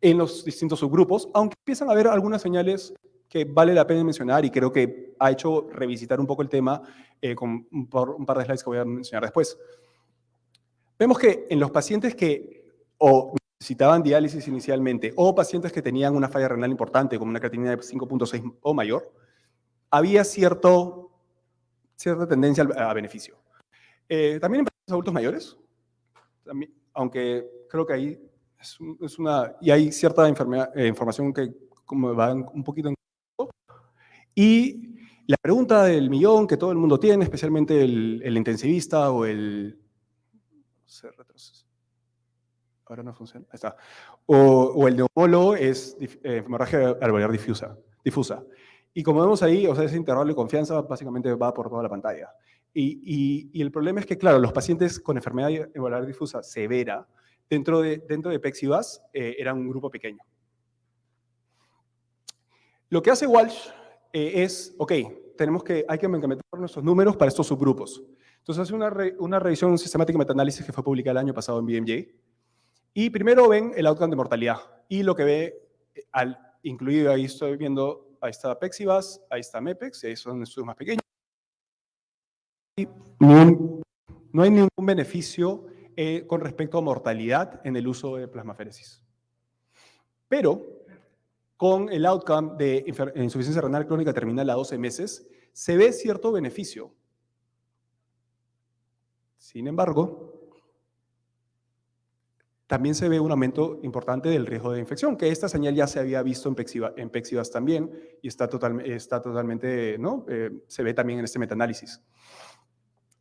S2: en los distintos subgrupos, aunque empiezan a haber algunas señales que vale la pena mencionar y creo que ha hecho revisitar un poco el tema con un par de slides que voy a mencionar después. Vemos que en los pacientes que o necesitaban diálisis inicialmente o pacientes que tenían una falla renal importante como una creatinina de 5.6 o mayor, había cierta tendencia a beneficio. También en pacientes adultos mayores, aunque creo que ahí y hay cierta información que como va un poquito en... Y La pregunta del millón que todo el mundo tiene, especialmente el intensivista o el... Ahora no funciona. Ahí está. O el neumólogo es hemorragia alveolar difusa. Y como vemos ahí, o sea, ese intervalo de confianza básicamente va por toda la pantalla. Y el problema es que, claro, los pacientes con enfermedad alveolar difusa severa, dentro de PEX-IVAS, eran un grupo pequeño. Lo que hace Walsh es, ok, hay que meter nuestros números para estos subgrupos. Entonces hace una revisión sistemática y metaanálisis que fue publicada el año pasado en BMJ. Y primero ven el outcome de mortalidad. Y lo que ve, incluido ahí estoy viendo, ahí está PEX-IVAS, ahí está MEPEX, y ahí son estudios más pequeños. No hay ningún beneficio con respecto a mortalidad en el uso de plasmaféresis. Pero con el outcome de insuficiencia renal crónica terminal a 12 meses, se ve cierto beneficio. Sin embargo, también se ve un aumento importante del riesgo de infección, que esta señal ya se había visto en PEX-IVAS también, y está totalmente, ¿no? Se ve también en este metaanálisis.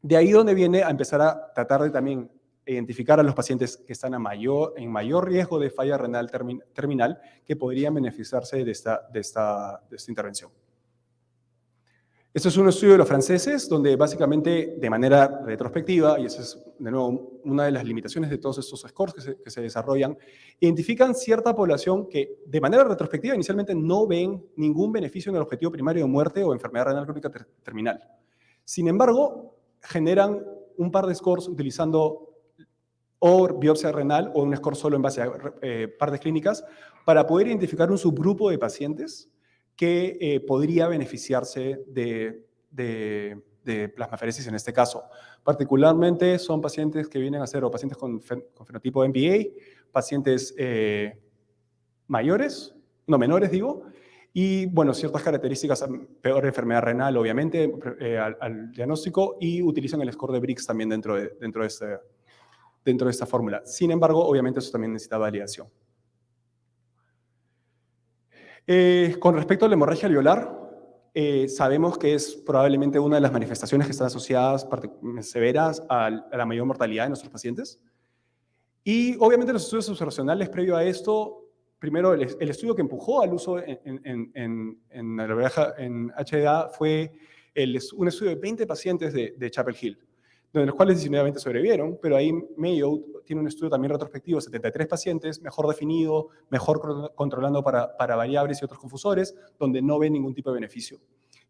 S2: De ahí donde viene a empezar a tratar de también identificar a los pacientes que están en mayor riesgo de falla renal terminal que podrían beneficiarse de esta intervención. Este es un estudio de los franceses, donde básicamente de manera retrospectiva, y esa es de nuevo una de las limitaciones de todos estos scores que se desarrollan, identifican cierta población que de manera retrospectiva inicialmente no ven ningún beneficio en el objetivo primario de muerte o enfermedad renal crónica terminal. Sin embargo, generan un par de scores utilizando o biopsia renal o un score solo en base a partes clínicas para poder identificar un subgrupo de pacientes que podría beneficiarse de plasmaféresis en este caso. Particularmente son pacientes que vienen a ser o pacientes con fenotipo MPA, pacientes menores digo, y bueno, ciertas características, peor enfermedad renal obviamente al diagnóstico, y utilizan el score de Briggs también dentro de esta fórmula. Sin embargo, obviamente eso también necesita validación. Con respecto a la hemorragia alveolar, sabemos que es probablemente una de las manifestaciones que están asociadas severas a la mayor mortalidad de nuestros pacientes. Y obviamente los estudios observacionales previo a esto, primero el estudio que empujó al uso en HDA fue un estudio de 20 pacientes de Chapel Hill, de los cuales 19 sobrevivieron, pero ahí Mayo tiene un estudio también retrospectivo, 73 pacientes, mejor definido, mejor controlando para variables y otros confusores, donde no ven ningún tipo de beneficio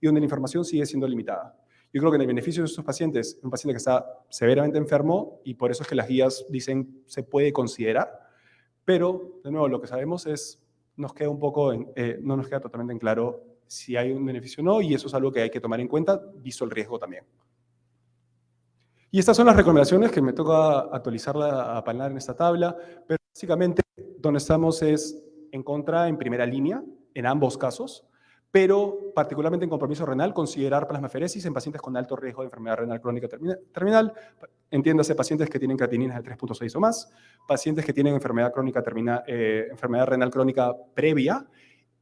S2: y donde la información sigue siendo limitada. Yo creo que en el beneficio de estos pacientes, un paciente que está severamente enfermo, y por eso es que las guías dicen se puede considerar, pero de nuevo lo que sabemos es, no nos queda totalmente en claro si hay un beneficio o no, y eso es algo que hay que tomar en cuenta, visto el riesgo también. Y estas son las recomendaciones que me toca actualizarla, apanar en esta tabla, pero básicamente donde estamos es en contra en primera línea, en ambos casos, pero particularmente en compromiso renal, considerar plasmaféresis en pacientes con alto riesgo de enfermedad renal crónica terminal, entiéndase pacientes que tienen creatininas de 3.6 o más, pacientes que tienen enfermedad renal crónica previa,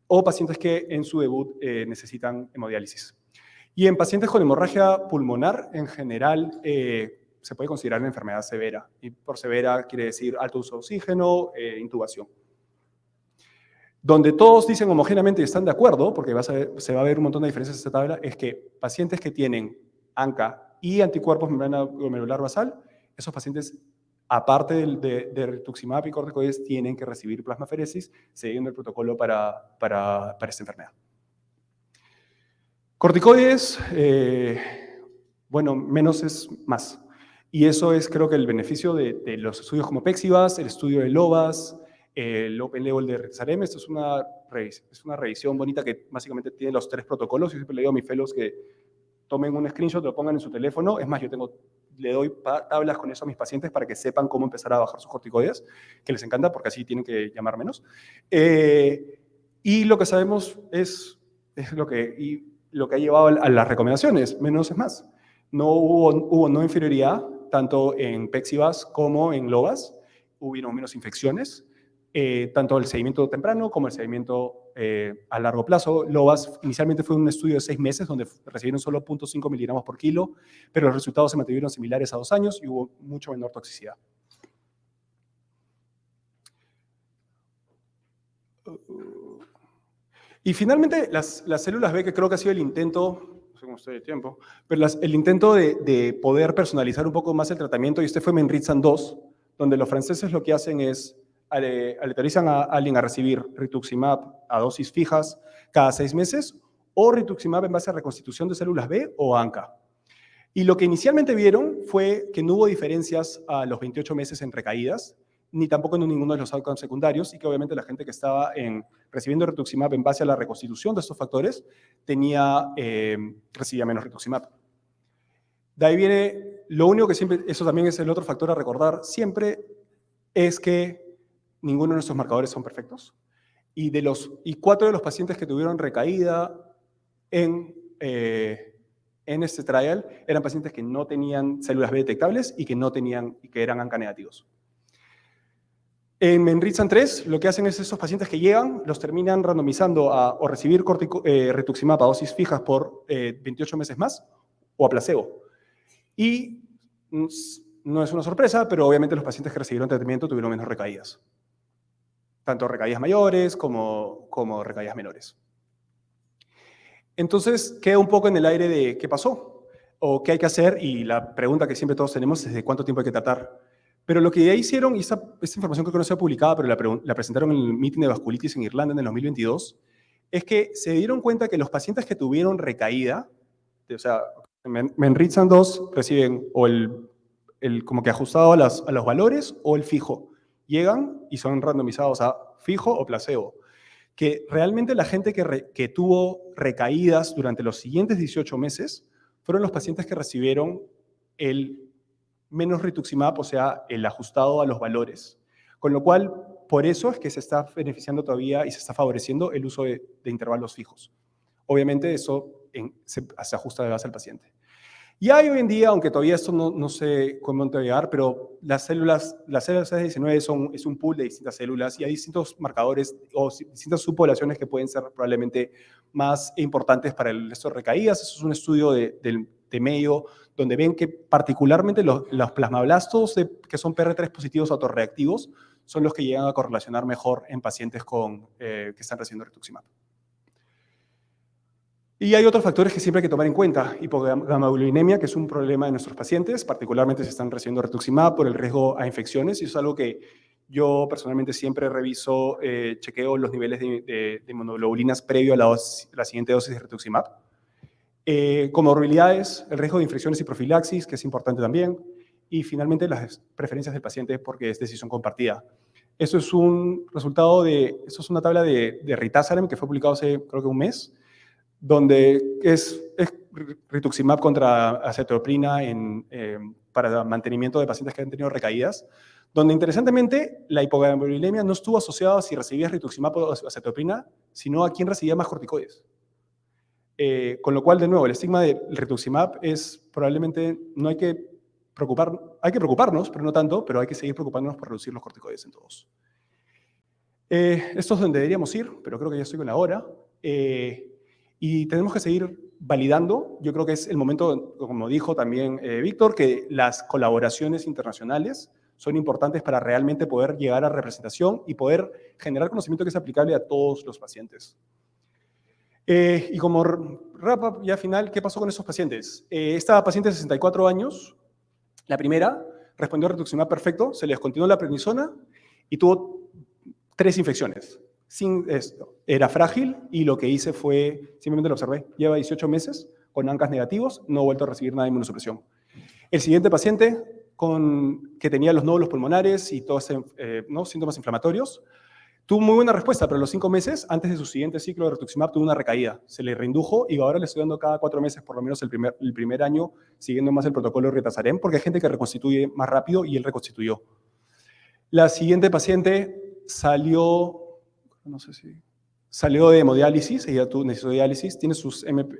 S2: o pacientes que en su debut necesitan hemodiálisis. Y en pacientes con hemorragia pulmonar, en general, se puede considerar una enfermedad severa. Y por severa quiere decir alto uso de oxígeno, intubación. Donde todos dicen homogéneamente y están de acuerdo, porque se va a ver un montón de diferencias en esta tabla, es que pacientes que tienen ANCA y anticuerpos membrana glomerular basal, esos pacientes, aparte de rituximab y corticoides, tienen que recibir plasmaféresis, siguiendo el protocolo para esta enfermedad. Corticoides, bueno, menos es más. Y eso es, creo que, el beneficio de los estudios como PEX-IVAS, el estudio de LOVAS, el Open Label de Rezarem. Esto es una revisión bonita que básicamente tiene los 3 protocolos. Yo siempre le digo a mis fellows que tomen un screenshot, lo pongan en su teléfono. Es más, le doy tablas con eso a mis pacientes para que sepan cómo empezar a bajar sus corticoides, que les encanta porque así tienen que llamar menos. Y lo que sabemos es lo que ha llevado a las recomendaciones, menos es más. No hubo no inferioridad, tanto en PEX-IVAS como en LOVAS, hubieron menos infecciones, tanto el seguimiento temprano como el seguimiento a largo plazo. LOAS inicialmente fue un estudio de 6 meses donde recibieron solo 0.5 miligramos por kilo, pero los resultados se mantuvieron similares a 2 años y hubo mucho menor toxicidad. Y finalmente, las células B, que creo que ha sido el intento, no sé cómo estoy de tiempo, pero el intento de poder personalizar un poco más el tratamiento, y este fue Menritsan 2, donde los franceses lo que hacen es autorizan a alguien a recibir rituximab a dosis fijas cada 6 meses, o rituximab en base a reconstitución de células B o ANCA. Y lo que inicialmente vieron fue que no hubo diferencias a los 28 meses en recaídas, ni tampoco en ninguno de los outcomes secundarios, y que obviamente la gente que estaba recibiendo rituximab en base a la reconstitución de estos factores recibía menos rituximab. De ahí viene, lo único que siempre, eso también es el otro factor a recordar siempre, es que ninguno de nuestros marcadores son perfectos. Y 4 de los pacientes que tuvieron recaída en este trial eran pacientes que no tenían células B detectables y que eran ANCA negativos. En Menritsan 3, lo que hacen es esos pacientes que llegan, los terminan randomizando o recibir rituximab a dosis fijas por 28 meses más o a placebo. Y no es una sorpresa, pero obviamente los pacientes que recibieron tratamiento tuvieron menos recaídas. Tanto recaídas mayores como recaídas menores. Entonces, queda un poco en el aire de qué pasó o qué hay que hacer, y la pregunta que siempre todos tenemos es de cuánto tiempo hay que tratar. Pero lo que ya hicieron, y esta información creo que no se ha publicado, pero la presentaron en el meeting de vasculitis en Irlanda en el 2022, es que se dieron cuenta que los pacientes que tuvieron recaída, o sea, Menritsan 2 reciben o el como que ajustado a los valores o el fijo. Llegan y son randomizados a fijo o placebo. Que realmente la gente que tuvo recaídas durante los siguientes 18 meses fueron los pacientes que recibieron el menos rituximab, o sea, el ajustado a los valores. Con lo cual, por eso es que se está beneficiando todavía y se está favoreciendo el uso de intervalos fijos. Obviamente eso se ajusta de base al paciente. Y hay hoy en día, aunque todavía esto no sé cómo va a llegar, pero las células CD19 es un pool de distintas células y hay distintos marcadores o distintas subpoblaciones que pueden ser probablemente más importantes para el resto de recaídas. Eso es un estudio de Mayo, donde ven que particularmente los plasmablastos que son PR3 positivos autorreactivos son los que llegan a correlacionar mejor en pacientes que están recibiendo rituximab. Y hay otros factores que siempre hay que tomar en cuenta. Hipogammaglobulinemia, que es un problema de nuestros pacientes, particularmente si están recibiendo rituximab por el riesgo a infecciones, y eso es algo que yo personalmente siempre reviso, chequeo los niveles de inmunoglobulinas previo a la siguiente dosis de rituximab. Comorbilidades, el riesgo de infecciones y profilaxis, que es importante también. Y finalmente las preferencias del paciente porque es decisión compartida. Eso es un resultado eso es una tabla de Ritazaran que fue publicado hace creo que un mes, donde es rituximab contra acetoprina para mantenimiento de pacientes que han tenido recaídas, donde interesantemente la hipogammaglobulinemia no estuvo asociada a si recibías rituximab o acetoprina, sino a quién recibía más corticoides. Con lo cual, de nuevo, el estigma del rituximab es probablemente, no hay que preocuparnos, pero no tanto, pero hay que seguir preocupándonos por reducir los corticoides en todos. Esto es donde deberíamos ir, pero creo que ya estoy con la hora. Y tenemos que seguir validando. Yo creo que es el momento, como dijo también Víctor, que las colaboraciones internacionales son importantes para realmente poder llegar a representación y poder generar conocimiento que es aplicable a todos los pacientes. Y como wrap-up ya final, ¿qué pasó con esos pacientes? Esta paciente de 64 años, la primera, respondió a rituximab perfecto, se le descontinuó la prednisona y tuvo 3 infecciones. Era frágil y lo que hice fue, simplemente lo observé, lleva 18 meses con ANCAs negativos, no ha vuelto a recibir nada de inmunosupresión. El siguiente paciente que tenía los nódulos pulmonares y todos síntomas inflamatorios, tuvo muy buena respuesta, pero a los 5 meses, antes de su siguiente ciclo de rituximab, tuvo una recaída. Se le reindujo y ahora le estoy dando cada 4 meses, por lo menos el primer año, siguiendo más el protocolo de Ritazaran, porque hay gente que reconstituye más rápido y él reconstituyó. La siguiente paciente salió de hemodiálisis, ella necesitó diálisis, tiene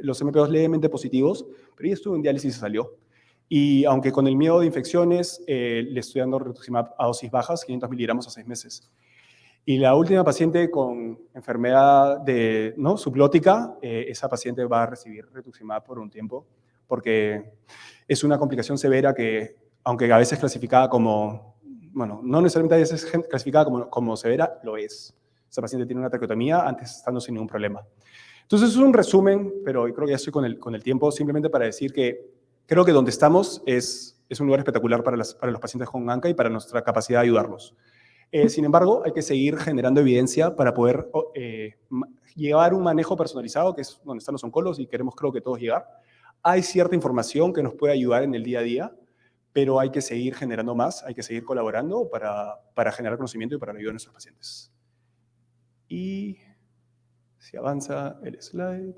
S2: los MP2 levemente positivos, pero ella estuvo en diálisis y se salió. Y aunque con el miedo de infecciones, le estoy dando rituximab a dosis bajas, 500 miligramos a 6 meses. Y la última paciente con enfermedad ¿no? subglótica, esa paciente va a recibir rituximab por un tiempo, porque es una complicación severa que, aunque a veces clasificada como, bueno, no necesariamente a veces clasificada como severa, lo es. Esa paciente tiene una traqueotomía antes estando sin ningún problema. Entonces es un resumen, pero creo que ya estoy con el tiempo, simplemente para decir que creo que donde estamos es un lugar espectacular para los pacientes con ANCA y para nuestra capacidad de ayudarlos. Sin embargo, hay que seguir generando evidencia para poder llevar un manejo personalizado, que es donde están los oncólogos y queremos creo que todos llegar. Hay cierta información que nos puede ayudar en el día a día, pero hay que seguir generando más, hay que seguir colaborando para generar conocimiento y para ayudar a nuestros pacientes. Y si avanza el slide.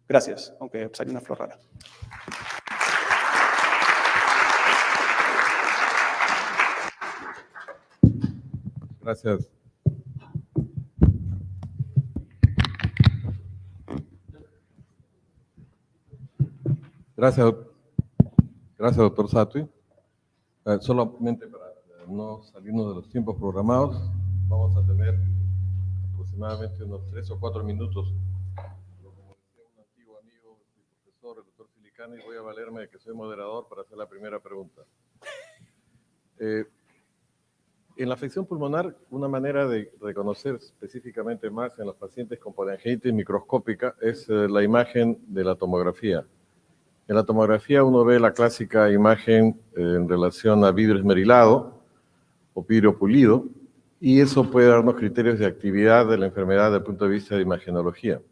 S2: Gracias, aunque salió una flor rara.
S1: Gracias. Gracias, doctor Satui. Solamente para no salirnos de los tiempos programados, vamos a tener aproximadamente unos 3 o 4 minutos. Como decía un antiguo amigo, mi profesor, el doctor Filicani, voy a valerme de que soy moderador para hacer la primera pregunta. En la afección pulmonar, una manera de reconocer específicamente más en los pacientes con polanginitis microscópica es la imagen de la tomografía. En la tomografía uno ve la clásica imagen en relación a vidrio esmerilado o vidrio pulido, y eso puede darnos criterios de actividad de la enfermedad desde el punto de vista de imagenología.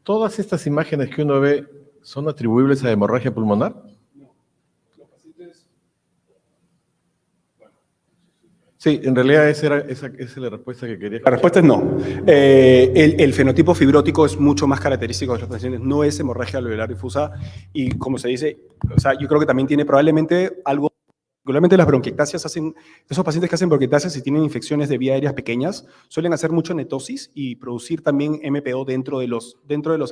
S1: ¿Todas estas imágenes que uno ve son atribuibles a hemorragia pulmonar? Sí, en realidad esa es la respuesta que quería escuchar.
S2: La respuesta es no. El fenotipo fibrótico es mucho más característico de los pacientes, no es hemorragia alveolar difusa, y como se dice, o sea, yo creo que también tiene probablemente algo. Regularmente las bronquiectasias esos pacientes que hacen bronquiectasias y tienen infecciones de vías aéreas pequeñas, suelen hacer mucho netosis y producir también MPO dentro de los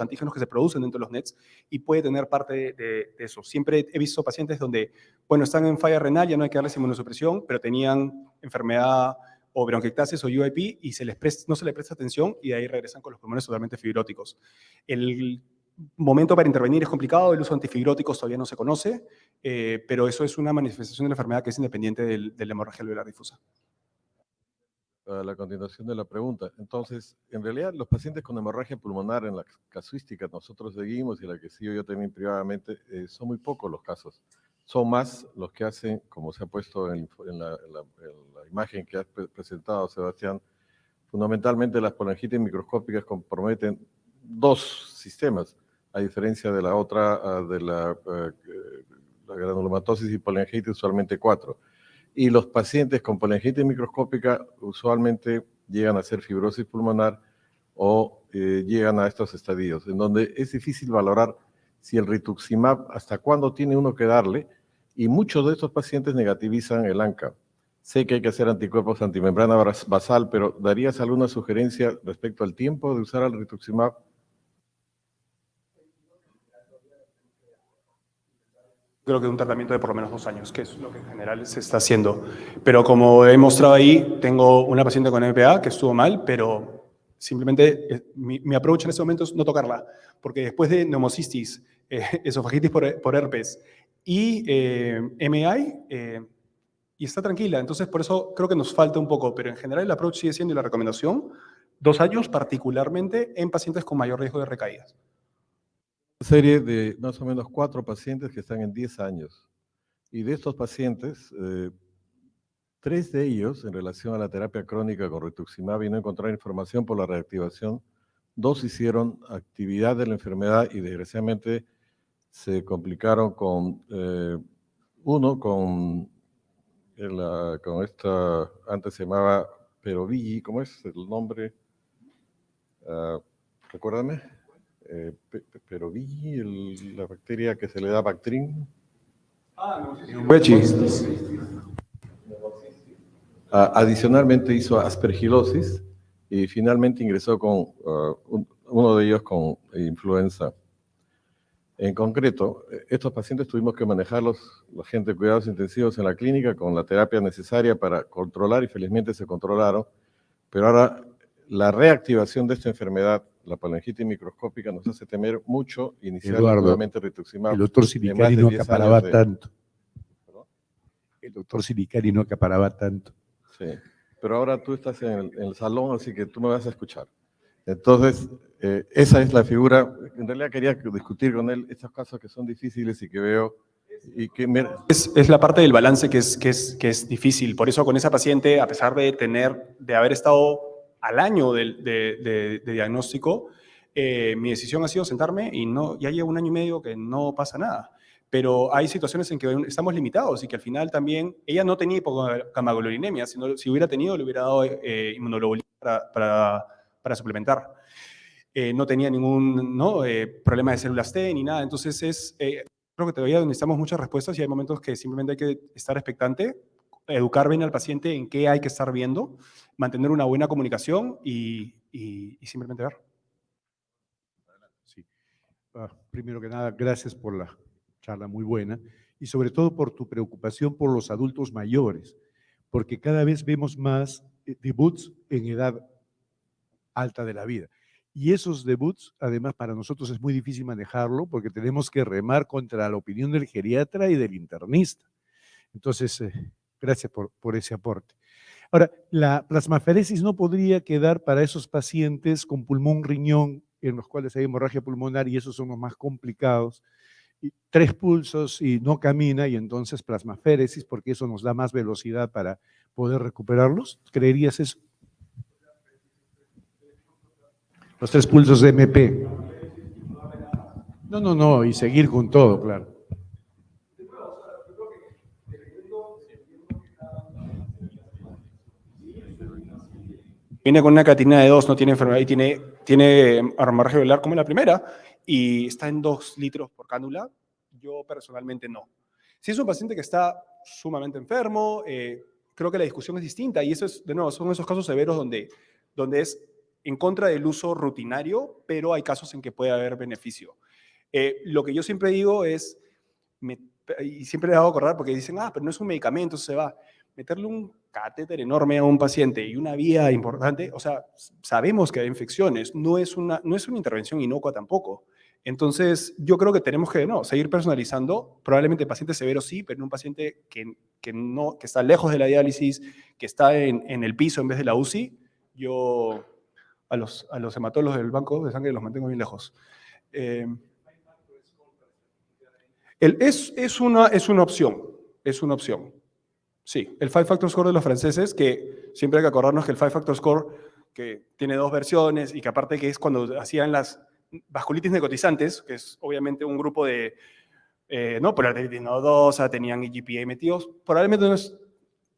S2: antígenos que se producen dentro de los NETs, y puede tener parte de eso. Siempre he visto pacientes donde, bueno, están en falla renal, ya no hay que darles inmunosupresión, pero tenían enfermedad o bronquiectasis o UIP y no se les presta atención, y de ahí regresan con los pulmones totalmente fibróticos. El momento para intervenir es complicado, el uso de antifibróticos todavía no se conoce, pero eso es una manifestación de la enfermedad que es independiente de la hemorragia alveolar difusa.
S1: A la continuación de la pregunta. Entonces, en realidad, los pacientes con hemorragia pulmonar, en la casuística nosotros seguimos y la que sigo yo también privadamente, son muy pocos los casos. Son más los que hacen, como se ha puesto en la imagen que ha presentado Sebastián, fundamentalmente las polangitis microscópicas comprometen 2 sistemas, a diferencia de la otra, de la granulomatosis y polangitis, usualmente 4. Y los pacientes con polangitis microscópica usualmente llegan a ser fibrosis pulmonar o llegan a estos estadios, en donde es difícil valorar si el rituximab, hasta cuándo tiene uno que darle, y muchos de estos pacientes negativizan el ANCA. Sé que hay que hacer anticuerpos antimembrana basal, pero ¿darías alguna sugerencia respecto al tiempo de usar el rituximab?
S2: Creo que un tratamiento de por lo menos 2 años, que es lo que en general se está haciendo. Pero como he mostrado ahí, tengo una paciente con MPA que estuvo mal, pero simplemente mi approach en este momento es no tocarla, porque después de neumocistis, esofagitis por herpes y MI, y está tranquila. Entonces, por eso creo que nos falta un poco, pero en general el approach sigue siendo, y la recomendación, 2 años, particularmente en pacientes con mayor riesgo de recaídas.
S1: Serie de más o menos 4 pacientes que están en 10 años. Y de estos pacientes, 3 de ellos, en relación a la terapia crónica con rituximab y no encontrar información por la reactivación, 2 hicieron actividad de la enfermedad y desgraciadamente se complicaron con uno con esta, antes se llamaba Perovigi, ¿cómo es el nombre? Recuérdame. Perovigi, la bacteria que se le da Bactrim. Adicionalmente hizo aspergilosis y finalmente ingresó con uno de ellos con influenza. En concreto, estos pacientes tuvimos que manejarlos, la gente de cuidados intensivos en la clínica, con la terapia necesaria para controlar, y felizmente se controlaron, Pero ahora la reactivación de esta enfermedad, la palangitis microscópica, nos hace temer mucho iniciar
S3: Eduardo,
S1: nuevamente rituximab.
S3: el doctor
S1: en más
S3: Silicari
S1: de
S3: no
S1: 10
S3: acaparaba
S1: años de-
S3: tanto.
S1: ¿Perdón?
S3: El doctor Silicari no acaparaba tanto.
S1: Sí, pero ahora tú estás en el salón, así que tú me vas a escuchar. Entonces, esa es la figura. En realidad quería discutir con él estos casos que son difíciles y que veo y que
S2: Es la parte del balance que es difícil. Por eso con esa paciente, a pesar de haber estado al año de diagnóstico, mi decisión ha sido sentarme y ya llevo 1 año y medio que no pasa nada. Pero hay situaciones en que estamos limitados y que al final también, ella no tenía hipogamaglobulemiia, si hubiera tenido, le hubiera dado inmunoglobulina para suplementar. No tenía ningún problema de células T ni nada. Entonces creo que todavía necesitamos muchas respuestas y hay momentos que simplemente hay que estar expectante, educar bien al paciente en qué hay que estar viendo, mantener una buena comunicación y simplemente ver.
S3: Sí. Primero que nada, gracias por la charla muy buena y sobre todo por tu preocupación por los adultos mayores, porque cada vez vemos más debuts en edad alta de la vida. Y esos debuts, además, para nosotros es muy difícil manejarlo porque tenemos que remar contra la opinión del geriatra y del internista. Entonces, gracias por ese aporte. Ahora, la plasmaferesis no podría quedar para esos pacientes con pulmón riñón, en los cuales hay hemorragia pulmonar y esos son los más complicados, y 3 pulsos y no camina, y entonces plasmaféresis, porque eso nos da más velocidad para poder recuperarlos. ¿Creerías eso? Los 3 pulsos de MP. No, y seguir con todo, claro.
S2: Viene con una creatinina de 2, no tiene enfermedad y tiene hemorragia alveolar como la primera y está en 2 litros por cánula. Yo personalmente no. Si es un paciente que está sumamente enfermo, creo que la discusión es distinta y eso es, de nuevo, son esos casos severos donde es en contra del uso rutinario, pero hay casos en que puede haber beneficio. Lo que yo siempre digo es, y siempre le hago acordar porque dicen, pero no es un medicamento, eso se va. Meterle un catéter enorme a un paciente y una vía importante, o sea, sabemos que hay infecciones, no es una intervención inocua tampoco. Entonces, yo creo que tenemos que seguir personalizando, probablemente pacientes severos sí, pero en un paciente que está lejos de la diálisis, que está en el piso en vez de la UCI, yo a los hematólogos del banco de sangre los mantengo bien lejos. Es una opción. Sí, el Five Factor Score de los franceses, que siempre hay que acordarnos que el Five Factor Score, que tiene 2 versiones y que aparte que es cuando hacían las vasculitis necrotizantes, que es obviamente un grupo de poliarteritis nodosa, tenían EGPA metidos, probablemente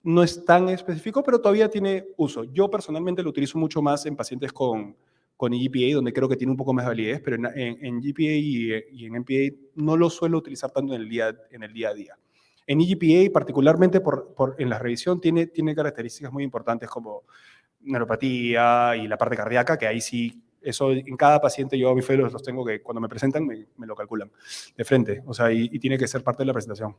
S2: no es tan específico, pero todavía tiene uso. Yo personalmente lo utilizo mucho más en pacientes con EGPA, donde creo que tiene un poco más de validez, pero en GPA y en MPA no lo suelo utilizar tanto en el día a día. En EGPA, particularmente en la revisión, tiene características muy importantes como neuropatía y la parte cardíaca, que ahí sí, eso en cada paciente yo a mi fe los tengo que cuando me presentan me lo calculan de frente, o sea, y tiene que ser parte de la presentación.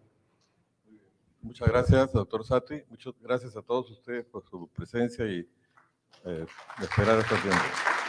S1: Muchas gracias, doctor Saty. Muchas gracias a todos ustedes por su presencia y esperar este tiempo.